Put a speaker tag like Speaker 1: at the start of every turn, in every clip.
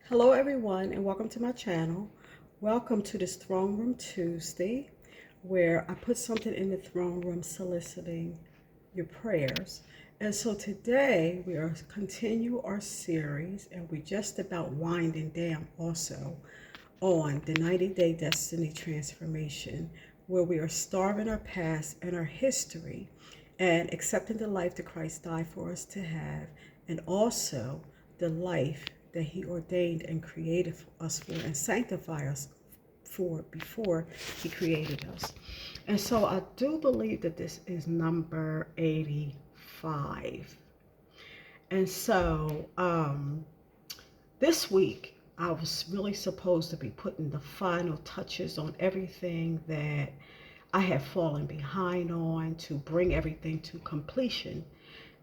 Speaker 1: Hello everyone and welcome to my channel. Welcome to this Throne Room Tuesday where I put something in the throne room soliciting your prayers. And so today we are continue our series and we're just about winding down also on the 90-day Destiny Transformation, where we are starving our past and our history and accepting the life that Christ died for us to have, and also the life that he ordained and created us for and sanctified us for before he created us. And so I do believe that this is number 85. And so this week I was really supposed to be putting the final touches on everything that I have fallen behind on, to bring everything to completion,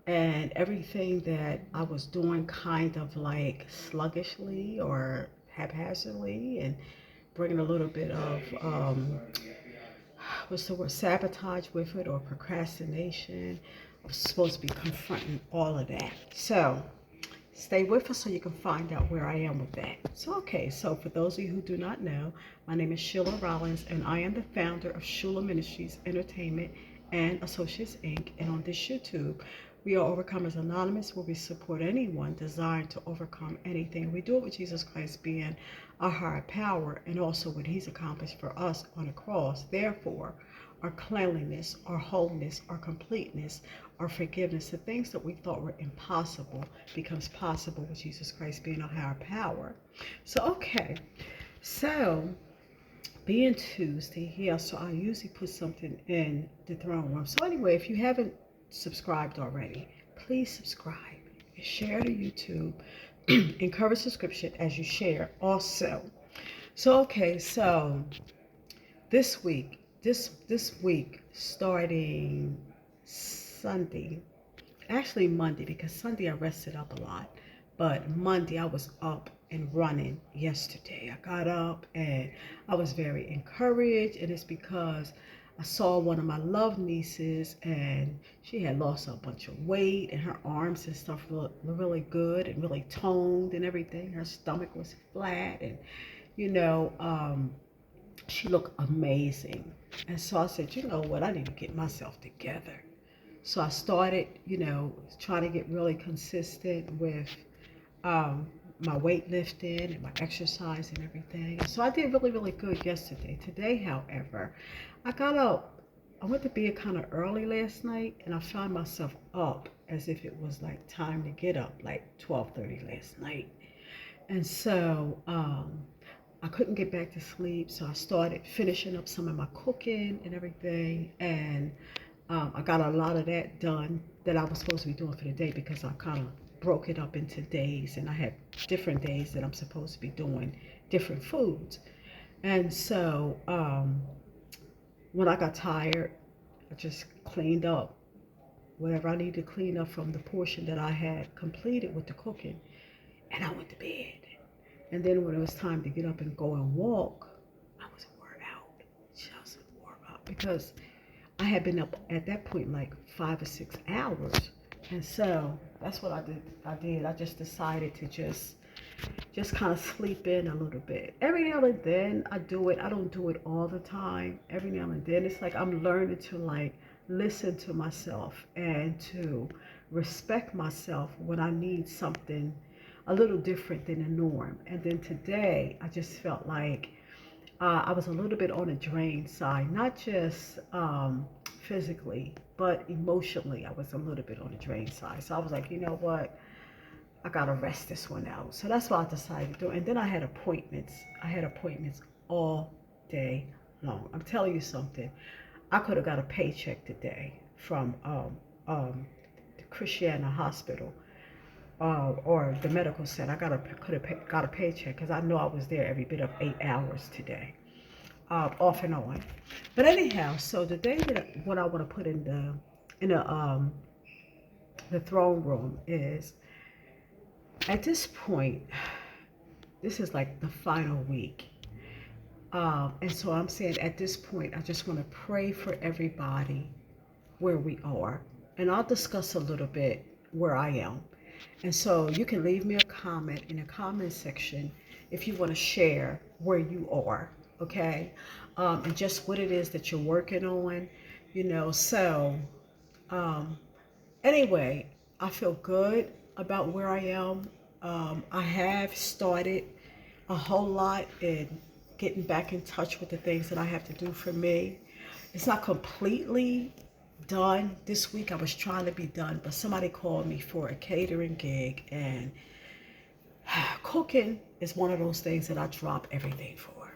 Speaker 1: and everything that I was doing kind of like sluggishly or haphazardly, and bringing a little bit of what's the word, sabotage with it, or procrastination. I was supposed to be confronting all of that. So stay with us so you can find out where I am with that. So for those of you who do not know, my name is H.U.L.A Rollins, and I am the founder of H.U.L.A Ministries Entertainment and Associates Inc. And on this YouTube, we are Overcomers Anonymous, where we support anyone desiring to overcome anything. We do it with Jesus Christ being our higher power, and also what he's accomplished for us on the cross. Therefore, our cleanliness, our wholeness, our completeness, our forgiveness, the things that we thought were impossible becomes possible with Jesus Christ being our higher power. So being Tuesday, yeah, so I usually put something in the throne room. So anyway, if you haven't subscribed already, please subscribe and share to YouTube. Encourage subscription as you share also. So this week starting Sunday, actually Monday, because Sunday I rested up a lot, but Monday I was up and running yesterday. I got up and I was very encouraged, and it's because I saw one of my love nieces, and she had lost a bunch of weight, and her arms and stuff were really good and really toned and everything. Her stomach was flat, and you know, she looked amazing. And so I said, you know what, I need to get myself together. So I started, trying to get really consistent with my weightlifting and my exercise and everything. And so I did really, really good yesterday. Today, however, I got up. I went to bed kind of early last night, and I found myself up as if it was like time to get up, like 12:30 last night. And so I couldn't get back to sleep, so I started finishing up some of my cooking and everything, and I got a lot of that done that I was supposed to be doing for the day, because I kind of broke it up into days, and I had different days that I'm supposed to be doing different foods. And so when I got tired, I just cleaned up whatever I needed to clean up from the portion that I had completed with the cooking, and I went to bed. And then when it was time to get up and go and walk, I was wore out, just wore out, because I had been up at that point like 5 or 6 hours. And so that's what I did. I just decided to just kind of sleep in a little bit. Every now and then I do it. I don't do it all the time. Every now and then it's like I'm learning to like listen to myself and to respect myself when I need something a little different than the norm. And then today I just felt like I was a little bit on the drain side, not just physically, but emotionally. I was a little bit on the drain side. So I was like, you know what? I gotta rest this one out. So that's what I decided to do. And then I had appointments. I had appointments all day long. I'm telling you something. I could have got a paycheck today from the Christiana Hospital, or the medical center. Could have got a paycheck, because I know I was there every bit of 8 hours today, off and on. But anyhow, so the day that what I want to put in the throne room is, at this point, this is like the final week. And so I'm saying at this point, I just want to pray for everybody where we are. And I'll discuss a little bit where I am. And so you can leave me a comment in the comment section if you want to share where you are, okay? And just what it is that you're working on, So, um, anyway, I feel good about where I am. I have started a whole lot in getting back in touch with the things that I have to do for me. It's not completely done this week. I was trying to be done, but somebody called me for a catering gig, and cooking is one of those things that I drop everything for,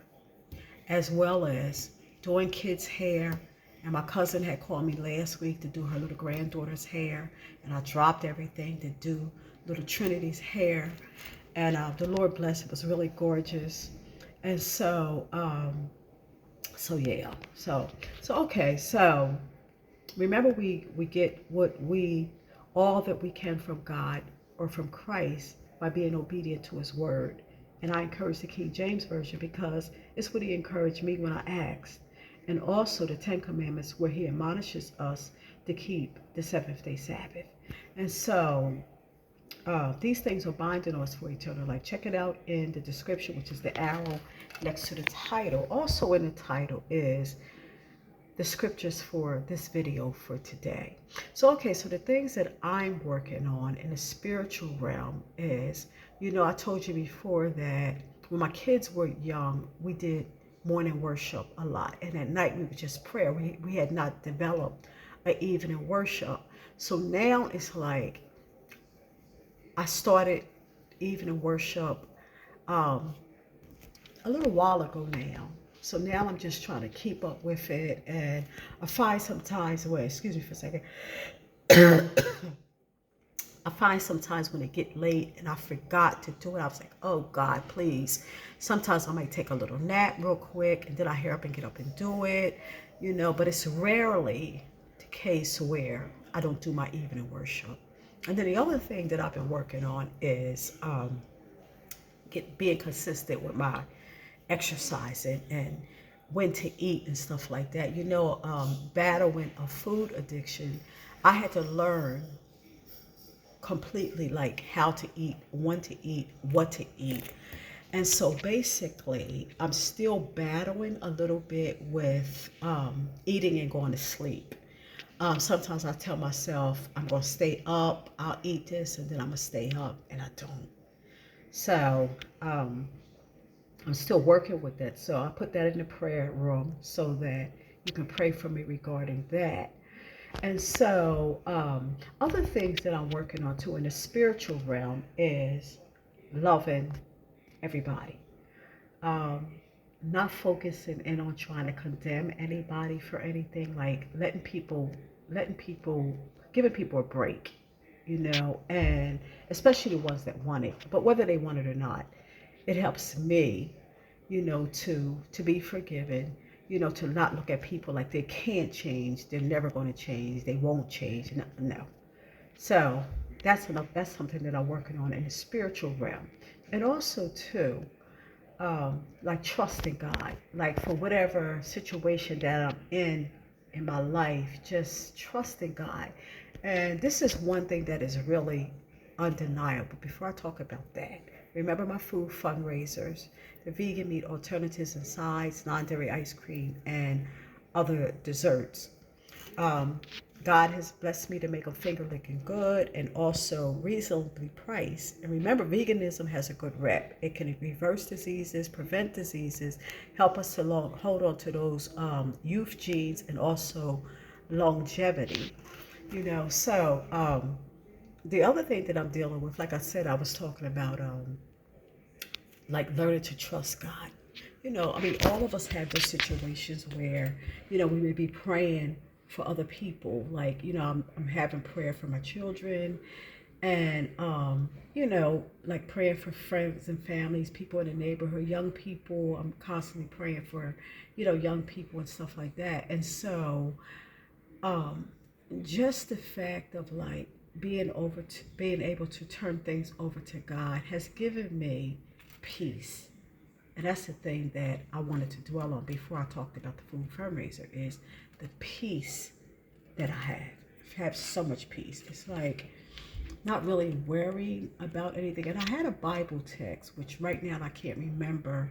Speaker 1: as well as doing kids' hair. And my cousin had called me last week to do her little granddaughter's hair, and I dropped everything to do little Trinity's hair. And the Lord bless it, was really gorgeous. And so yeah, so okay, so remember, we get what we all that we can from God or from Christ by being obedient to his word. And I encourage the King James Version because it's what he encouraged me when I asked. And also the Ten Commandments, where he admonishes us to keep the seventh day Sabbath. And so these things are binding us for eternal life. Check it out in the description, which is the arrow next to the title. Also in the title is the scriptures for this video for today. So, okay, so the things that I'm working on in the spiritual realm is, I told you before that when my kids were young, we did morning worship a lot. And at night we would just pray. We had not developed an evening worship. So now it's like I started evening worship um, a little while ago now. So now I'm just trying to keep up with it. And I find sometimes, well, excuse me for a second. I find sometimes when it get late and I forgot to do it, I was like, oh God, please. Sometimes I might take a little nap real quick and then I hurry up and get up and do it, but it's rarely the case where I don't do my evening worship. And then the other thing that I've been working on is being consistent with my exercising and when to eat and stuff like that. Battling a food addiction, I had to learn completely like how to eat, when to eat, what to eat. And so basically, I'm still battling a little bit with eating and going to sleep. Sometimes I tell myself I'm going to stay up, I'll eat this, and then I'm going to stay up, and I don't. So I'm still working with that. So I put that in the prayer room so that you can pray for me regarding that. And so other things that I'm working on too in the spiritual realm is loving everybody. Um, Not focusing in on trying to condemn anybody for anything, like letting people, giving people a break, and especially the ones that want it. But whether they want it or not, it helps me, to be forgiven, to not look at people like they can't change, they're never going to change, they won't change. No, no. So that's something that I'm working on in the spiritual realm. And also too, like trusting God, like for whatever situation that I'm in my life, just trusting God. And this is one thing that is really undeniable. Before I talk about that, remember my food fundraisers, the vegan meat alternatives and sides, non-dairy ice cream, and other desserts. Um, God has blessed me to make them finger licking good and also reasonably priced. And remember, veganism has a good rep. It can reverse diseases, prevent diseases, help us to hold on to those youth genes, and also longevity. The other thing that I'm dealing with, like I said, I was talking about like learning to trust God. All of us have those situations where, we may be praying for other people. Like, I'm having prayer for my children and, like praying for friends and families, people in the neighborhood, young people. I'm constantly praying for, young people and stuff like that. And so, um, just the fact of like being able to turn things over to God has given me peace. And that's the thing that I wanted to dwell on before I talked about the food fundraiser is the peace that I have. I have so much peace. It's like not really worrying about anything. And I had a Bible text, which right now I can't remember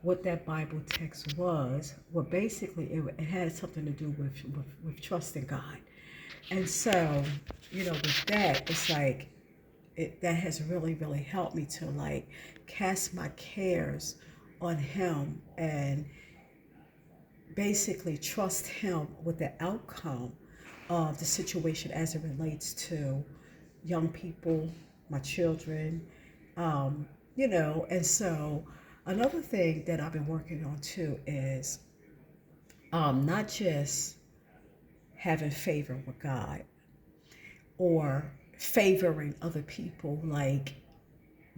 Speaker 1: what that Bible text was. Well, basically, it had something to do with trusting God. And so, with that, it's like, that has really, really helped me to like cast my cares on Him and basically trust Him with the outcome of the situation as it relates to young people, my children, and so another thing that I've been working on too is not just having favor with God or favoring other people, like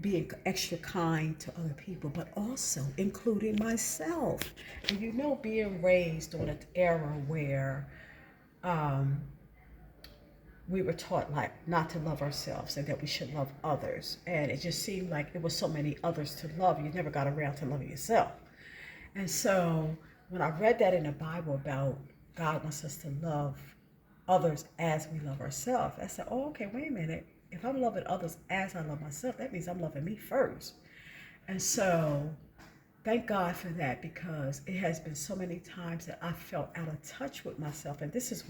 Speaker 1: being extra kind to other people, but also including myself. And being raised on an era where um, we were taught like not to love ourselves and that we should love others. And it just seemed like it was so many others to love, you never got around to loving yourself. And so when I read that in the Bible about God wants us to love others as we love ourselves, I said, oh, okay, wait a minute. If I'm loving others as I love myself, that means I'm loving me first. And so thank God for that, because it has been so many times that I felt out of touch with myself. And this is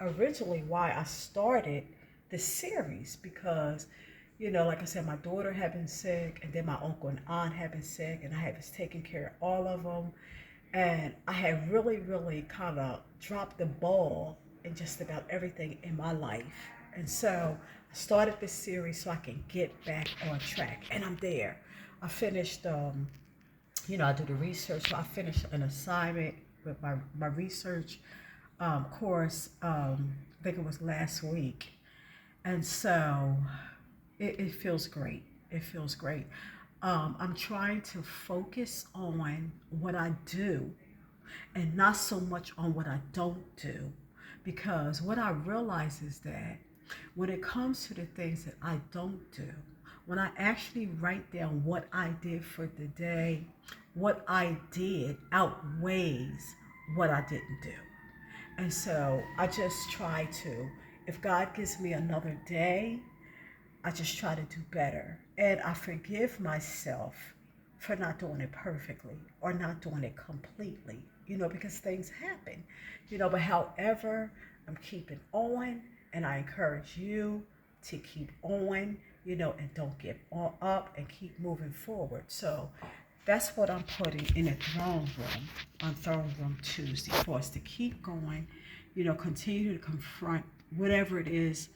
Speaker 1: originally why I started this series, because, like I said, my daughter had been sick, and then my uncle and aunt had been sick, and I had been taking care of all of them. And I had really, really kind of dropped the ball in just about everything in my life. And so I started this series so I can get back on track. And I'm there. I finished, I do the research. So I finished an assignment with my research course, I think it was last week. And so it feels great. It feels great. I'm trying to focus on what I do and not so much on what I don't do. Because what I realize is that when it comes to the things that I don't do, when I actually write down what I did for the day, what I did outweighs what I didn't do. And so I just try to, if God gives me another day, I just try to do better. And I forgive myself for not doing it perfectly or not doing it completely, because things happen, but however, I'm keeping on, and I encourage you to keep on, and don't give up and keep moving forward. So that's what I'm putting in the throne room on Throne Room Tuesday, for us to keep going, continue to confront whatever it is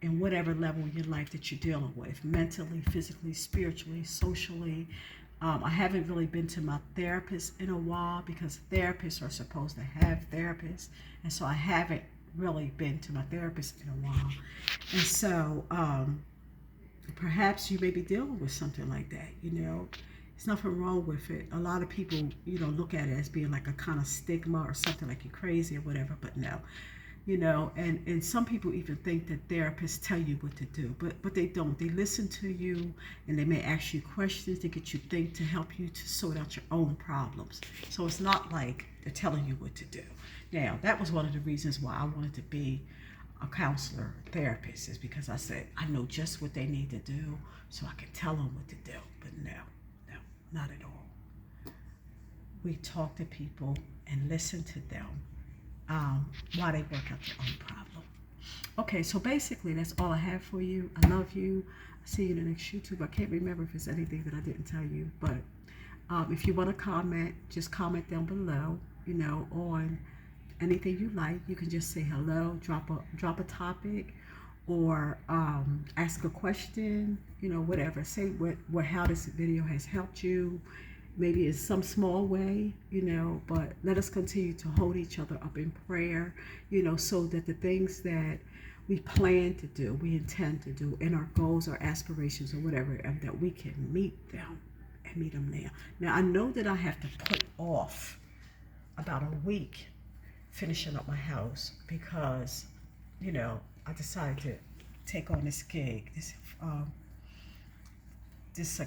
Speaker 1: in whatever level in your life that you're dealing with, mentally, physically, spiritually, socially. I haven't really been to my therapist in a while, because therapists are supposed to have therapists. And so I haven't really been to my therapist in a while. And so perhaps you may be dealing with something like that, There's nothing wrong with it. A lot of people, look at it as being like a kind of stigma or something, like you're crazy or whatever, but no. And some people even think that therapists tell you what to do, but they don't. They listen to you, and they may ask you questions to get you think, to help you to sort out your own problems. So it's not like they're telling you what to do. Now, that was one of the reasons why I wanted to be a counselor, therapist, is because I said I know just what they need to do, so I can tell them what to do. But no, not at all. We talk to people and listen to them while they work out their own problem. Okay, so basically that's all I have for you. I love you. I'll see you in the next YouTube. I can't remember if it's anything that I didn't tell you, but if you want to comment, just comment down below, on anything you like. You can just say hello, drop a topic, or ask a question, whatever. Say how this video has helped you, maybe in some small way, but let us continue to hold each other up in prayer, so that the things that we plan to do, we intend to do, and our goals, our aspirations, or whatever, that we can meet them and meet them now. Now, I know that I have to put off about a week finishing up my house, because, I decided to take on this gig, this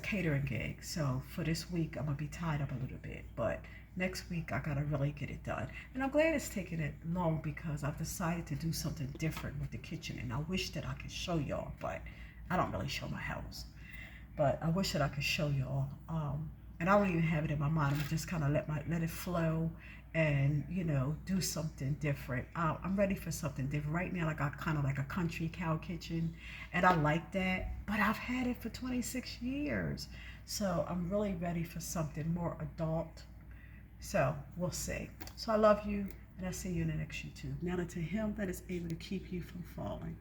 Speaker 1: catering gig. So for this week, I'm gonna be tied up a little bit, but Next week, I gotta really get it done. And I'm glad it's taking it long because I've decided to do something different with the kitchen. And I wish that I could show y'all, but I don't really show my house. But I wish that I could show y'all. And I don't even have it in my mind. I'm just kind of let it flow and, do something different. I'm ready for something different. Right now, I got kind of like a country cow kitchen, and I like that. But I've had it for 26 years. So I'm really ready for something more adult. So we'll see. So I love you, and I'll see you in the next YouTube. Now to him that is able to keep you from falling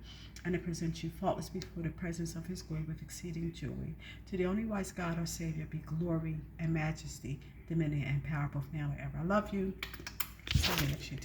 Speaker 1: and to present you faultless before the presence of his glory with exceeding joy. To the only wise God, our Savior, be glory and majesty, dominion and power both now and ever. I love you. See you in the next YouTube.